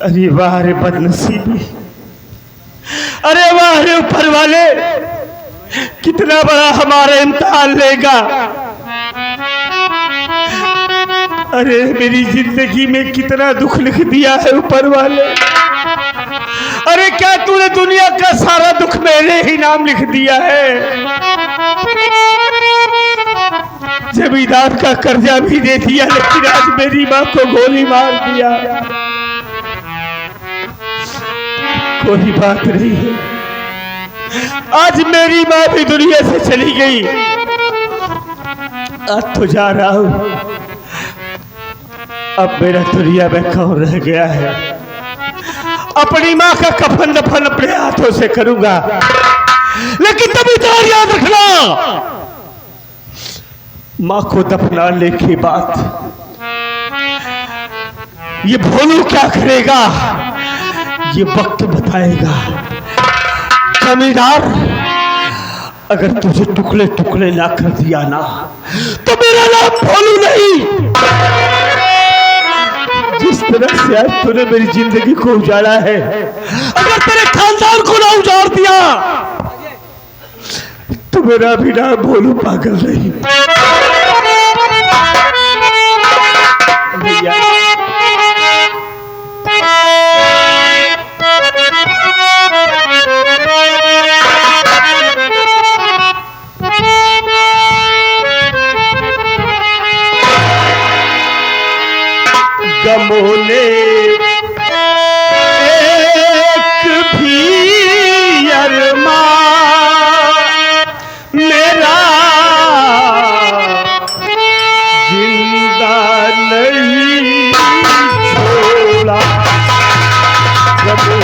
अरे वाह रे बदनसीबी, अरे वाह रे ऊपर वाले, कितना बड़ा हमारा इम्तिहान लेगा। अरे मेरी जिंदगी में कितना दुख लिख दिया है ऊपर वाले। अरे क्या तूने दुनिया का सारा दुख मेरे ही नाम लिख दिया है? जमींदार का कर्जा भी दे दिया, लेकिन आज मेरी माँ को गोली मार दिया। कोई बात नहीं है, आज मेरी माँ भी दुनिया से चली गई। आज तो जा रहा हूं, अब मेरा दुनिया में कौन रह गया है? अपनी माँ का कफन दफन अपने हाथों से करूंगा, लेकिन तभी तो याद रखना, माँ को दफनाने के बाद ये भोलू क्या करेगा ये वक्त बताएगा। जमींदार, अगर तुझे टुकड़े टुकड़े ना कर दिया ना, तो मेरा नाम भोलू नहीं। जिस तरह से आज तूने मेरी जिंदगी को उजाड़ा है, अगर तेरे खानदान को ना उजाड़ दिया तो मेरा भी नाम भोलू पागल नहीं। भैया गमों ने एक भी अरमा मेरा जिंदा नहीं छोड़ा। गमों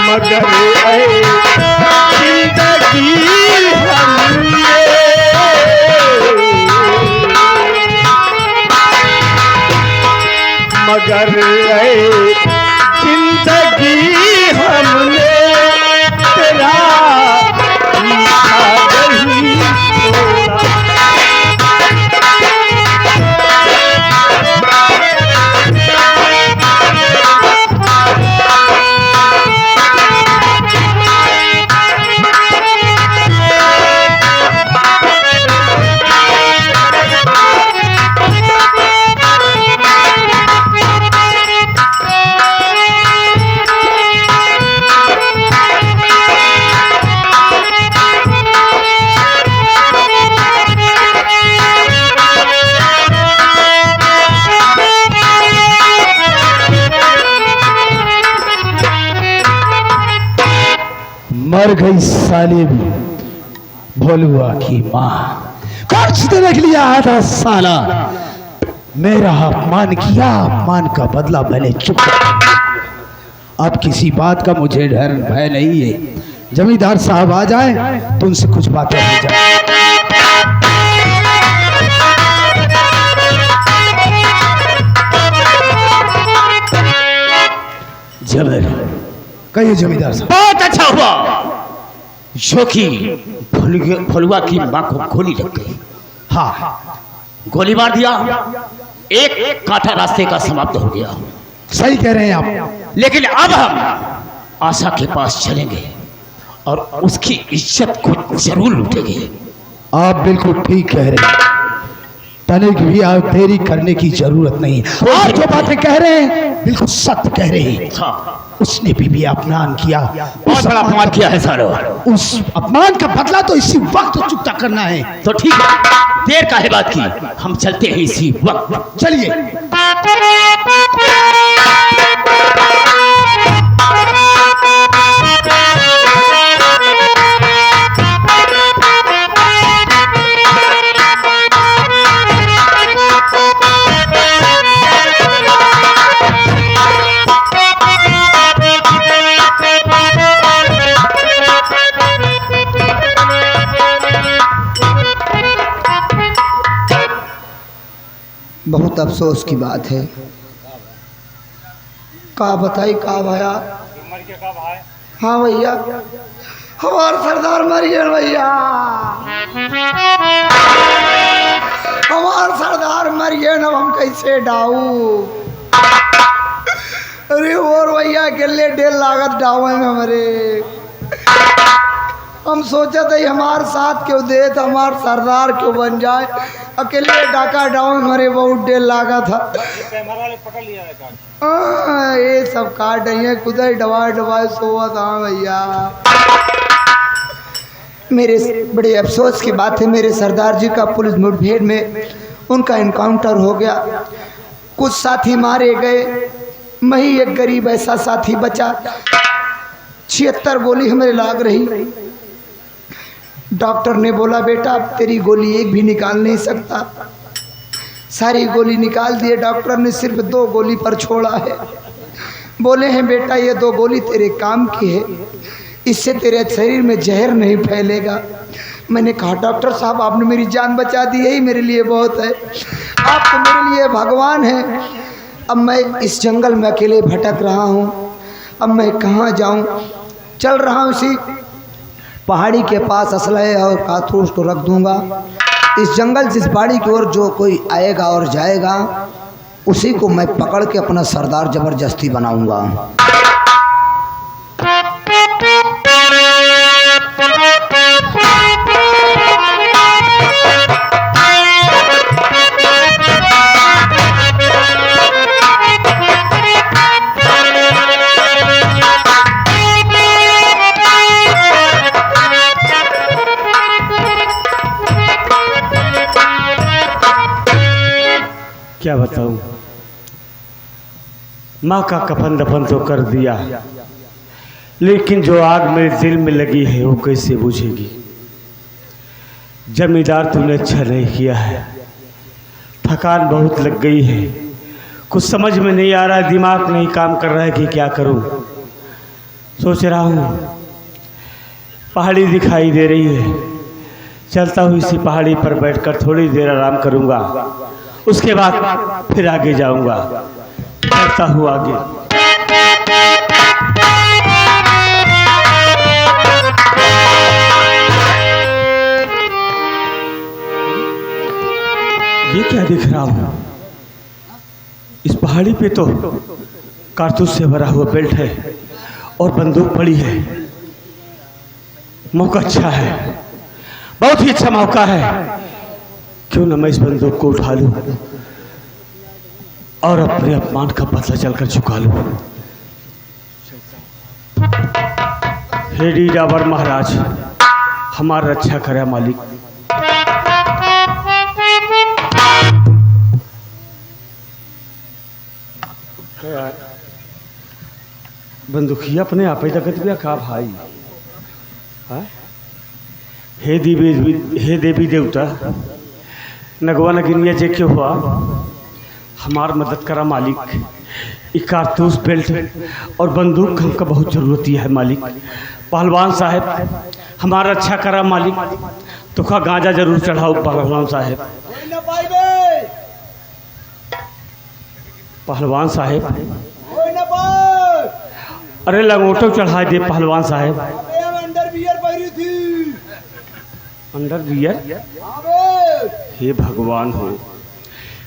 मगर जिंदगी हमने तेरा नहीं छोड़ा। मर गई साले भी भोलुआ की माँ। कुछ देने के लिए आया था साला, मेरा अपमान किया, अपमान का बदला मैंने चुका। अब किसी बात का मुझे डर भय नहीं है। जमींदार साहब आ जाए तो उनसे कुछ बातें हो जाए। कहिए जमींदार साहब। बहुत अच्छा हुआ जो कि भोलुआ की माँ को गोली लग गई। हाँ, गोली मार दिया, एक कांटा रास्ते का समाप्त हो गया। सही कह रहे हैं आप। लेकिन अब हम आशा के पास चलेंगे और उसकी इज्जत को जरूर लूटेंगे। आप बिल्कुल ठीक कह रहे हैं, तनिक भी आप देरी करने की जरूरत नहीं। आप जो बातें कह रहे हैं बिल्कुल सत्य कह रहे हैं। हाँ, उसने भी अपमान किया, बहुत बड़ा अपमान किया है सालो। उस अपमान का बदला तो इसी वक्त चुकता करना है। तो ठीक है, देर काहे बात की, हम चलते हैं इसी वक्त। चलिए। बहुत अफसोस की बात है। का बताई का भैया। हाँ भैया, हमार सरदार मर गए भैया, हमार सरदार मर गए। अब हम कैसे डाऊ। अरे और भैया अकेले 1.5 लाख डावे में हमारे। हम सोचा था हमारे साथ क्यों दे, तो हमार सरदार क्यों बन जाए। अकेले डाका डाउन हमारे बहुत 1.5 लाख था। ये सब काट है कुदर दवाई सोवा था भैया। मेरे बड़े अफसोस की बात है, मेरे सरदार जी का पुलिस मुठभेड़ में उनका इनकाउंटर हो गया। कुछ साथी मारे गए, मैं ही एक गरीब ऐसा साथी बचा। 76 गोली हमें लाग रही। डॉक्टर ने बोला बेटा अब तेरी गोली एक भी निकाल नहीं सकता। सारी गोली निकाल दिए डॉक्टर ने, सिर्फ 2 गोली पर छोड़ा है। बोले हैं बेटा ये 2 गोली तेरे काम की है, इससे तेरे शरीर में जहर नहीं फैलेगा। मैंने कहा डॉक्टर साहब आपने मेरी जान बचा दी, यही मेरे लिए बहुत है। आप तो मेरे लिए भगवान हैं। अब मैं इस जंगल में अकेले भटक रहा हूँ, अब मैं कहाँ जाऊँ। चल रहा हूँ इसी पहाड़ी के पास असलहे और कारतूस को रख दूंगा। इस जंगल से इस पहाड़ी की ओर जो कोई आएगा और जाएगा उसी को मैं पकड़ के अपना सरदार जबरदस्ती बनाऊंगा। क्या बताऊं, माँ का कफन दफन तो कर दिया, लेकिन जो आग मेरे दिल में लगी है वो कैसे बुझेगी। जमींदार तूने अच्छा नहीं किया है, थकान बहुत लग गई है, कुछ समझ में नहीं आ रहा है, दिमाग नहीं काम कर रहा है कि क्या करूं। सोच रहा हूँ पहाड़ी दिखाई दे रही है, चलता हूँ इसी पहाड़ी पर बैठकर थोड़ी देर आराम करूँगा, उसके बाद फिर आगे जाऊंगा। चलता हूँ आगे। ये क्या दिख रहा हूँ? इस पहाड़ी पे तो कारतूस से भरा हुआ बेल्ट है और बंदूक पड़ी है। मौका अच्छा है, बहुत ही अच्छा मौका है। क्यों न मैं इस बंदूक को उठा लूं और अपने अपमान का बदला चलकर चुका लूं। हे डीडावर महाराज, हमारा रक्षा करे मालिक। बंदूकिया अपने आप ही तकत भी का भाई। हे देवी देवता, नगवा नगिनिया जे क्यों हुआ, हमार मदद करा मालिक। एक कारतूस बेल्ट और बंदूक हमका बहुत ज़रूरत है मालिक। पहलवान साहब हमारा अच्छा करा मालिक, तो का गांजा जरूर चढ़ाओ पहलवान साहब। पहलवान साहब अरे लंगोटो चढ़ा दे पहलवान साहब। अंडर बियर हे भगवान हो,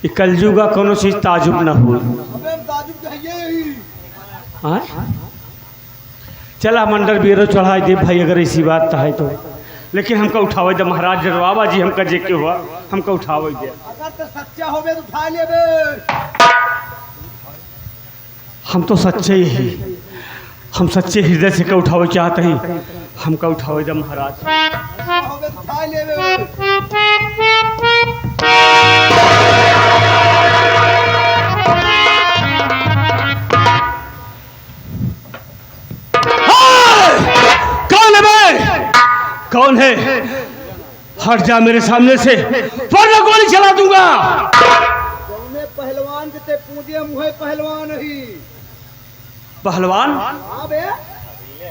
ये कलजुगा कोनो चीज ताजुब न हो। चला मंडर बीरो चढ़ाई दे भाई, अगर ऐसी बात है तो। लेकिन हमका उठावे दे महाराज जरवाबा जी, हमका जे के हुआ हमका उठावे दे। अगर तो सच्चा होबे तो उठा लेबे। हम तो सच्चे ही, हम सच्चे हृदय से का उठावे चाहते हैं, हमका उठावे दे महाराज। होबे तो उठा लेबे। कौन है बे? कौन है? हट जा मेरे सामने से, वरना गोली चला दूंगा। कौने पहलवान के ते पूजे मुहे पहलवान ही। पहलवान? हां बे।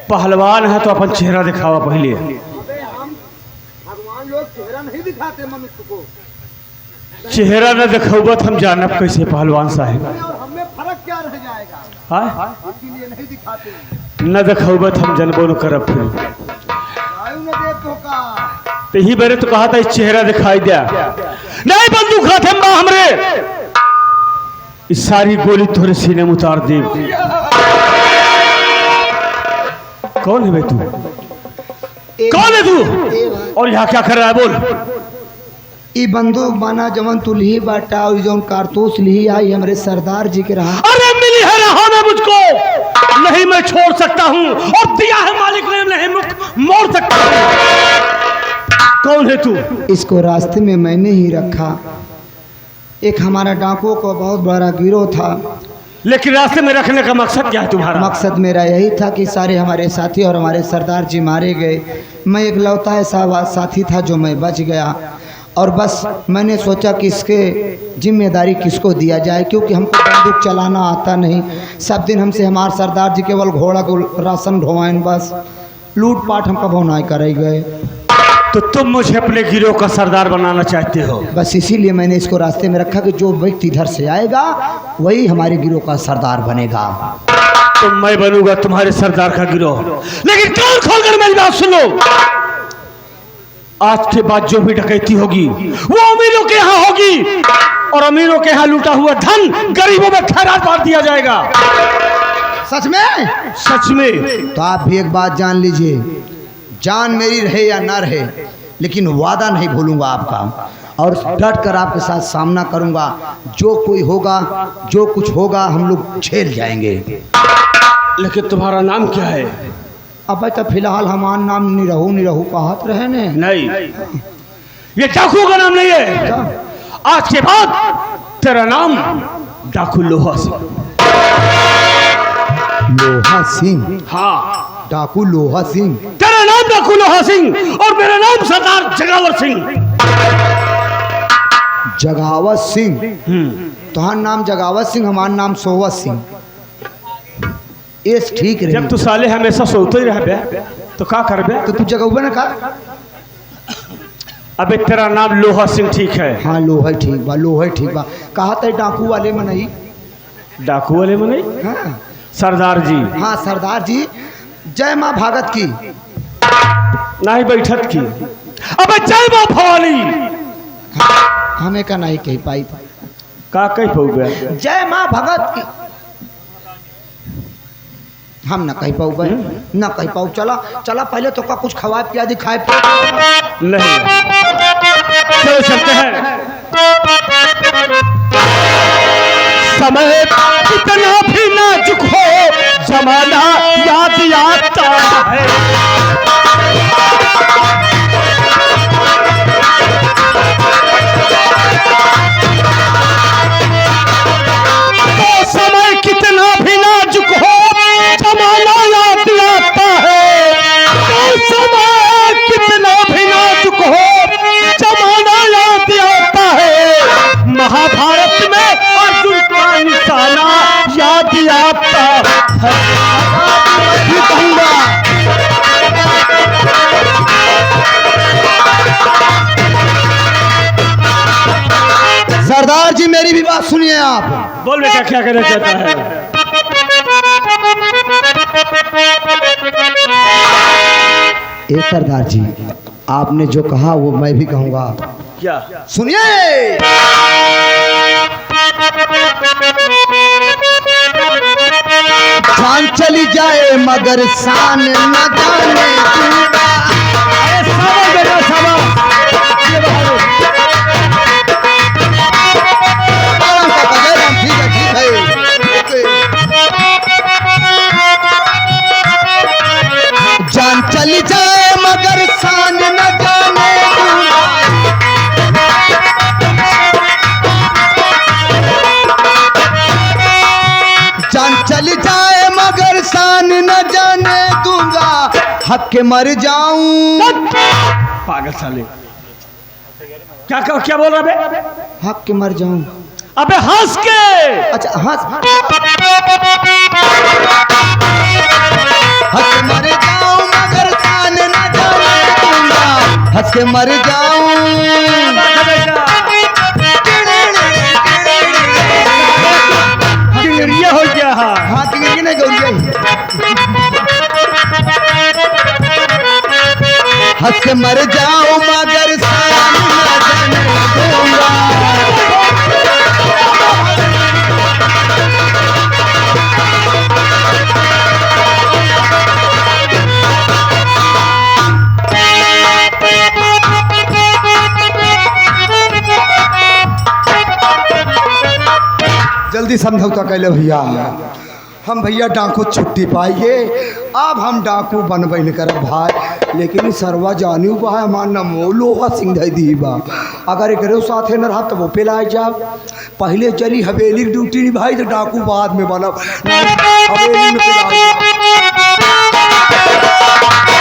पहलवान है तो अपन चेहरा दिखावा पहले। अबे हम भगवान लोग चेहरा नहीं दिखाते मनुष्य को। चेहरा न दिखाऊबत हम जानब कैसे पहलवान साहब? और हमें फर्क क्या रह जाएगा? हाँ, इसीलिए नहीं दिखाते। न दिखाऊबत हम जनबो न करब। फिर आयु न दे तो का। तो ही मेरे तो कहा था इस चेहरा दिखाई दिया नहीं, बंदूक हाथ में बा हमरे, इस सारी गोली तोरे सीने में उतार दे। कौन है बे तू? कौन है तू और यहाँ क्या कर रहा है? बोल। ई बंदूक बाना जवन तू लिही बाटा और जवन कारतूस लिही आई हमरे सरदार जी के रहा। अरे मिली है रहा मुझको, नहीं मैं छोड़ सकता हूँ, और दिया है मालिक ने, नहीं मोड़ सकता हूँ। कौन है तू? इसको रास्ते में मैंने ही रखा। एक हमारा डाकुओं का बहुत बड़ा गिरोह था। लेकिन रास्ते में रखने का मकसद क्या है तुम्हारा? मकसद मेरा यही था कि सारे हमारे साथी और हमारे सरदार जी मारे गए। मैं एक लौता ऐसा साथी था जो मैं बच गया, और बस मैंने सोचा कि इसके जिम्मेदारी किसको दिया जाए, क्योंकि हमको बंदूक चलाना आता नहीं। सब दिन हमसे हमारे सरदार जी केवल घोड़ा को राशन ढोवाएं, बस लूट पाट हमका भौनाई करे गए। तो तुम मुझे अपने गिरोह का सरदार बनाना चाहते हो? बस इसीलिए मैंने इसको रास्ते में रखा कि जो व्यक्ति इधर से आएगा वही हमारे गिरोह का सरदार बनेगा। तो मैं बनूंगा तुम्हारे सरदार का गिरोह। लेकिन कान खोलकर मेरी बात सुनो, आज के बाद जो भी डकैती होगी वो अमीरों के यहाँ होगी, और अमीरों के यहाँ लूटा हुआ धन गरीबों में खैरात बांट दिया जाएगा। सच में? सच में। तो आप भी एक बात जान लीजिए, जान मेरी रहे या ना रहे, लेकिन वादा नहीं भूलूंगा आपका, और डट कर आपके साथ सामना करूंगा। जो कोई होगा, जो कुछ होगा, हम लोग झेल जाएंगे। लेकिन तुम्हारा नाम क्या है? अब तो फिलहाल हमारा नाम निरहू कहत रहे ने। नहीं, ये डाकू का नाम नहीं है। आज के बाद तेरा नाम डाकू लोहा सिंह। लोहा सिंह? हाँ, डाकू लोहा सिंह। तेरा नाम डाकू लोहा सिंह और मेरा नाम सरदार जगावर सिंह। जगावत सिंह? तुम्हारा नाम जगावत सिंह, हमारा नाम सोवत सिंह। ये ठीक रहे। जब तू साले हमेशा सोते ही रह तो क्या करबे? तो तू जगह ना का। अबे तेरा नाम लोहा सिंह ठीक है। हाँ लोहा ठीक बा, लोहा ठीक बा। कहा था डाकू वाले में नहीं। डाकू वाले में नहीं? हाँ सरदार जी। हाँ सरदार जी। जय माँ भागत की। नहीं बैठत की। अबे जय माँ भवानी। हमें का नहीं कह पाई। का कही पाऊबे? जय माँ भगत की हम न कह पाऊ भाई, न कह पाऊ। चला चला पहले तो का कुछ खवा पिया दी, खाए नहीं। चलो चलते हैं। समय कितना भी नाजुक हो, जमाना याद आता है। तो समय कितना भी नाजुक हो, जमाना याद आता है। तो समय कितना भी नाजुक हो, जमाना याद आता है। महाभारत में अर्जुन का निशाना याद आता है। सरदार जी मेरी भी बात सुनिए आप। बोल बेटा क्या करना चाहता है? ए सरदार जी, आपने जो कहा वो मैं भी कहूँगा। क्या? सुनिए। जानते चली जाए मगर शान न जाने दूंगा। अरे सावा बेटा सावा, ये बाहर ठीक है। जान चली जाए मगर शान न जाने दूंगा। जान चली जाए मगर शान न जाने दूंगा। हक के मर जाऊं, पागल साले, क्या बोल रहा बे? हक के मर जाऊं। अबे हंस के। अच्छा हंस, हंस के मर जाऊं मगर शान न जाने दूंगा। हंस के मर जाऊं। ये हो गया। हाँ टिंगरी नहीं गौरिया। हंस के मर जाऊं मगर शान न जाने दूंगा। जल्दी समझौता कैले भैया। हम भैया डाकू छुट्टी पाइए, अब हम डाकू बनबे न कर भाई। लेकिन सरवा जानी बा हमार नमो लोहा सिंह दी बा। अगर एक साथे न रहा तो वो पे लाए जा। पहले चली हवेली ड्यूटी निभाई तो डाकू बाद में बनब। हवेली में पे लाए जा।